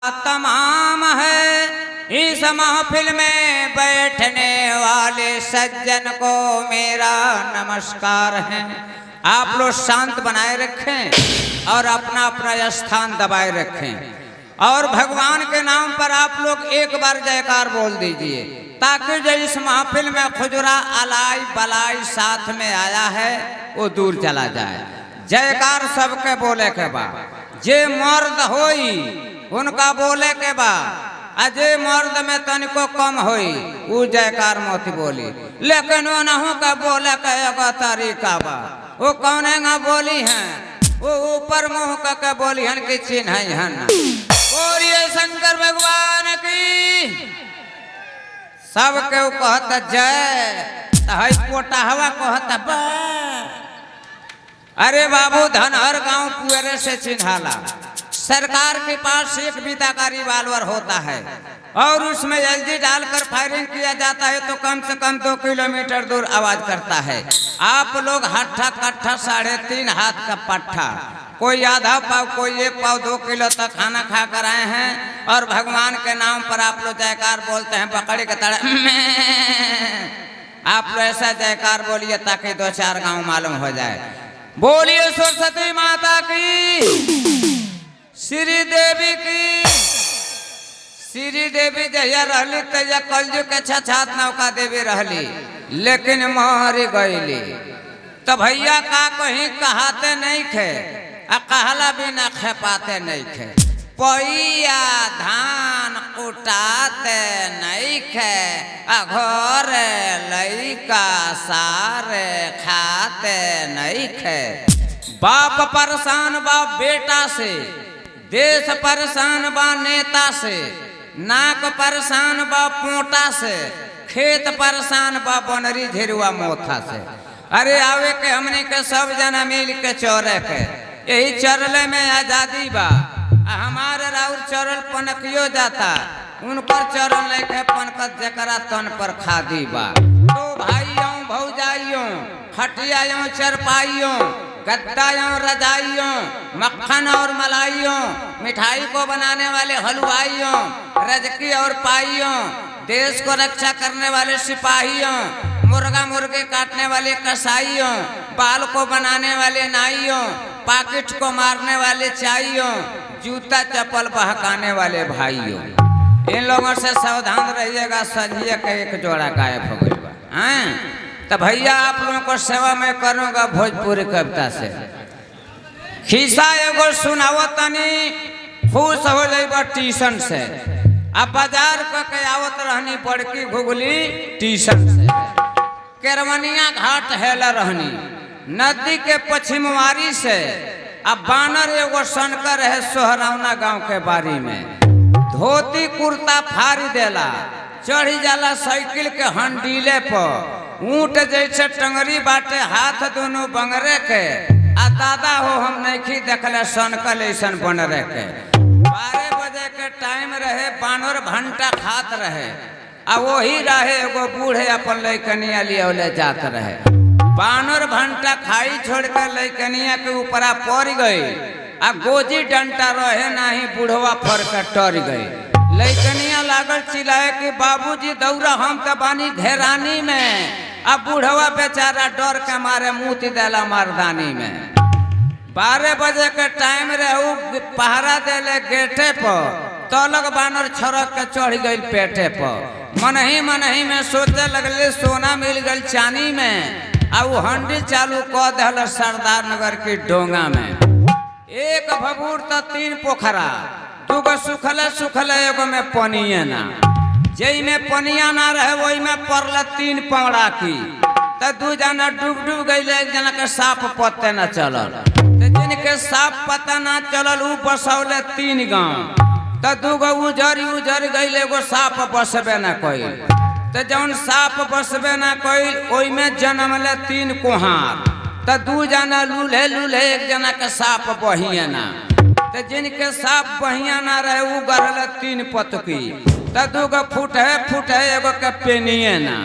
तमाम है इस महफिल में बैठने वाले सज्जन को मेरा नमस्कार है। आप लोग शांत बनाए रखें और अपना अपना स्थान दबाए रखें और भगवान के नाम पर आप लोग एक बार जयकार बोल दीजिए ताकि जो इस महफिल में खुजरा अलाई बलाई साथ में आया है वो दूर चला जाए। जयकार सबके बोले के बाद जे मर्द होई उनका बोले के बाद अजय मर्द में तनिको कम होई वो जयकार मोती बोली, लेकिन वो नहु का बोले का एगो तरीका बा। वो कौने ना बोली हैं वो ऊपर मुंह का बोली हन की चिन्ह है ना। बोलिए शंकर भगवान की। सबके कहता जय हई पोटा हवा कहता बा। अरे बाबू धनहर गांव पुअरे से चिन्हाला। सरकार के पास एक बीता रिवाल्वर होता है और उसमें एलजी डालकर फायरिंग किया जाता है तो कम से कम 2 किलोमीटर दूर आवाज करता है। आप लोग हट्ठा कट्ठा 3.5 हाथ का पट्ठा, कोई आधा पाव कोई 1 पाव 2 किलो तक खाना खा कर आए हैं और भगवान के नाम पर आप लोग जयकार बोलते हैं पकड़ी के तरह। आप लोग ऐसा जयकार बोलिए ताकि 2-4 गांव मालूम हो जाए। बोलिए सरस्वती माता की, श्री देवी की। श्री देवी जया रहली तैया कलयुग के छछात नौका देवी रहली लेकिन मारी गईली। तो भैया का कहीं कहाते नहीं खे आ कहला भी ना खेपाते नहीं खे। पैया धान कुटाते नहीं खे आ घर लइका सारे खाते नहीं खे। बाप परेशान बाप बेटा से, देश परेशान बा नेता से, नाक परेशान बा पोटा से, खेत परेशान बा बनरी झेरुआ मोथा से। अरे आवे के हमने के सब जना मिल के चौरे के यही चरले में आजादी बा। हमारे राउर चरल पनकियो जाता उनकर चरल लेके पनकत जकरा तन पर खादी बा। तो भाइयों भौजाइयों खटियायों चरपाइयों गद्दायों रजाइयों मक्खन और मलाइयों मिठाई को बनाने वाले हलवाइयों रजकी और पाइयों देश को रक्षा करने वाले सिपाहियों मुर्गा मुर्गे काटने वाले कसाईयों बाल को बनाने वाले नाइयों पाकिट को मारने वाले चाइयों जूता चप्पल बहकाने वाले भाइयों। इन लोगों से सावधान रहिएगा। संजिए के एक जोड़ा गायब हो गई बा। तो भैया आप लोगों को सेवा मैं करूंगा भोजपुरी कविता से। खिस्सा एगो सुनावो तनी खुश हो जाइबा ट्यूशन से। अब बाजार के आवत रहनी बड़की घुगली ट्यूशन से। केरवनिया घाट हेला रहनी नदी के पश्चिमवारी से। अब बानर एगो सनकर है सोहरावना गांव के बारी में। धोती कुर्ता फाड़ी देला चढ़ी जाला साइकिल के हंडीले पर। ऊंट जैसे टंगरी बाटे हाथ दोनों बंगरे के। आ दादा हो हम नहीं देखले सनकल ऐसन बनरे के। 12 बजे के टाइम रहे बानर भंटा खात रहे। आ वही रहे एगो बूढ़े अपन लैकनिया लिया जात रहे। बानर भंटा खाई छोड़ कर लैकनिया के ऊपरा पड़ गई। आ गोजी डंटा रहे नहीं बुढ़वा फर के टर गई। लैकनिया लागल चिल्लाए कि बाबूजी दौड़ा हम तो बानी घेरानी में। अब बूढ़वा बेचारा डर के मारे मुँह देला मर्दानी में। 12 बजे के टाइम रहे पहरा देले गेटे पर। तलक बानर छड़क के चढ़ गई पेटे पर। मनही में सोचे लगले सोना मिल गई चानी में। अब हंडी चालू कर दिल सरदार नगर की डोंगा में। एक भभूर तो 3 पोखरा, 2 सुखले एगो में पनिए ना। जई में पनिया ना रहे वही में पड़ल 3 पौड़ा की। तो 2 जना डूब गई। एक जना के साफ पत्ते न चलल। तो जिनके साफ पता ना चलल उ बसौले 3 गांव। तो 2 गो उजर गई एगो साफ बसबे न कइल। तो जौन साफ बसबे न कइल ओई में जन्मले 3 कुहार। तो 2 जना लूल्हे एक जना के साफ बहिया ना। तो जिनके साफ बहिया ना रहे उ गढ़ल 3 पतकी। तो 2 गो फुट है एगो के पेनिए ना।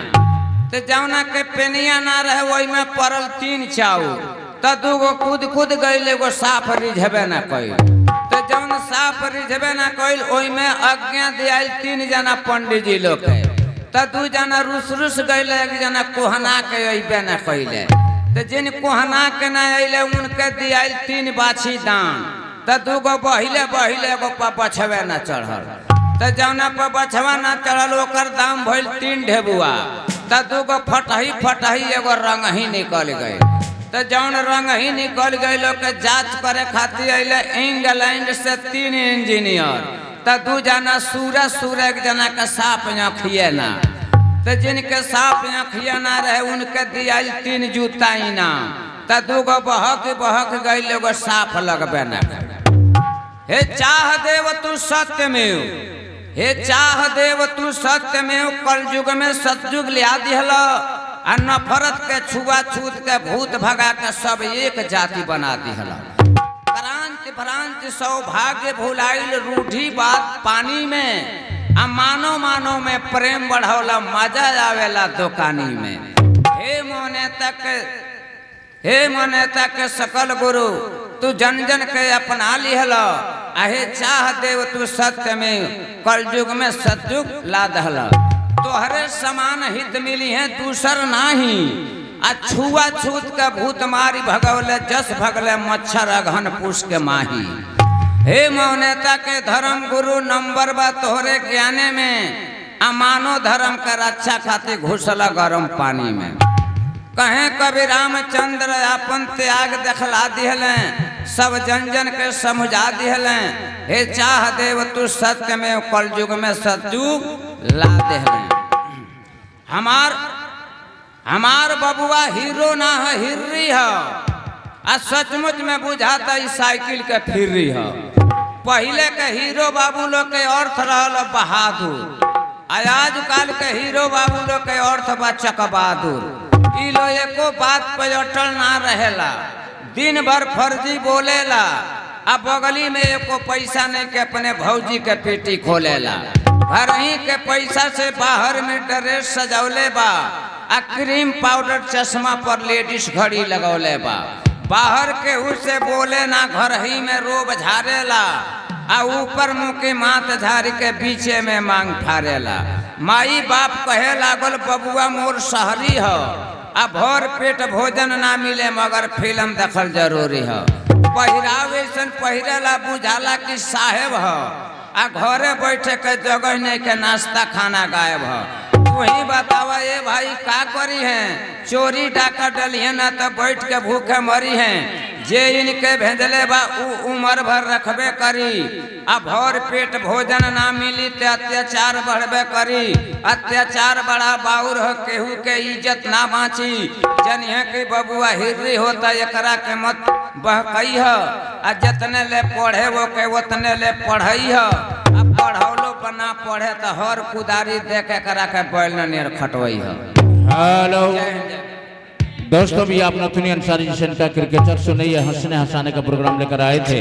तो जौना के पेनिया ना रहे वही में पड़ल 3 चाउर। तो 2 गो कूद गई एगो साफ रिझबे न कइल। तो जौन साफ रिझबे ना कइल ओई में आज्ञा दियाल 3 जना पंडित जी लोग के तो 2 जना रुस गइल, 1 जना कोहना के अइबे ना कइले। तो जिन कोहना के ना अइले उनके दियाल 3 बाछी दान। तो 2 गो बहिले एगो पर बछवे ना चढ़ल। तो जौना पर बछवा ना चढ़ल ओकर दाम भइल 3 ढेबुआ। तो 2 गो फटही एगो रंग ही निकल गए। तो जौन रंग ही निकल गए लोग के जांच करे खातिर अइले इंग्लैंड से 3 इंजीनियर। तो 2 जना सूर 1 जना के साफ आँखिए ना। तो जिनके साफ आँखिए ना रहे उनके दियाल 3 जूता इनाम। तो 2 गो बहक गए लोग साफ लगबे ना। हे चाह देव तू सत्यमेव, हे चाह देव तू सत्यमेव, कलयुग में सतयुग लिया दिहला आ नफरत के छुआछूत के भूत भगा के सब एक जाति बना दिहला। भ्रांति सौभाग्य भुलाइल रूढ़ी बात पानी में आ मानो में प्रेम बढ़ौला मजा आवेला दुकानी में। हे मोने तक सकल गुरु तू जन के अपना लिहला। आहे चाह देव तू सत्य में कलयुग में सतयुग ला दहला। तोहरे समान हित मिली है दूसर नाही। आ छुआछूत के भूत मारी भगवले जस भगले मच्छर अघन पूछ के माही। हे मौनेता के धर्म गुरु नंबर बा तोहरे ज्ञाने में। अमानो धर्म का रक्षा खातिर घुसला गरम पानी में। कहे कभी रामचंद्र अपन त्याग दिखला दिहले, सब जन के समझा दिहले। हे चाह देव तू सत्य में कलयुग में सतयुग ला दिहले। हमार बबुआ हीरो ना है हिर्री है। आ सचमुच में बुझाता ई साइकिल के फिर्री है। पहले के हीरो बाबू लोग के अर्थ रहल बहादुर। आज काल के हीरो बाबू लोग के अर्थ बा चकबहादुर। ई लो एको बात पे अटल ना रहेला, दिन भर फर्जी बोलेला। आ बगली में एको पैसा नहीं के अपने भौजी के पेटी खोलेला। घर ही के पैसा से बाहर में ड्रेस सजौले बा। आ क्रीम पाउडर चश्मा पर लेडीज घड़ी लगौले बा। बाहर के उसे बोले ना, घर ही में रोब झारेला। आ ऊपर मुँह के माथ झारी के पीछे में मांग फारेला। माई बाप कहे लागल बबुआ मोर शहरी हो। आ भर पेट भोजन ना मिले मगर फिल्म देखल जरूरी है। पहिराव ऐसन पहिरेला बुझाला कि साहेब हो। आ घरे बैठे के जगह नहीं के नाश्ता खाना गायब हो। वही बतावा ये भाई का करी है, चोरी डाका डलिए ना तो बैठ के भूखे मरी है। जे इनके भेजले बा उम्र भर रखबे करी। आ भर पेट भोजन ना मिली ते अत्याचार बढ़बे करी। अत्याचार बड़ा बाउर हो, केहू के इज्जत ना बाँची। जनिए कि बबुआ हिर्री होता एकरा के मत बहकई है। आ जितने ले पढ़े वो के उतने ले पढ़ई है। अब पढ़ौलो पर ना पढ़े तो हर कुदारी देखे करा के बैल नियर खटवई है। हेलो दोस्तों, भी आप नथुनी अंसारी जी से इनका क्रिकेटर सुनिए, हंसने हंसाने का प्रोग्राम लेकर आए थे।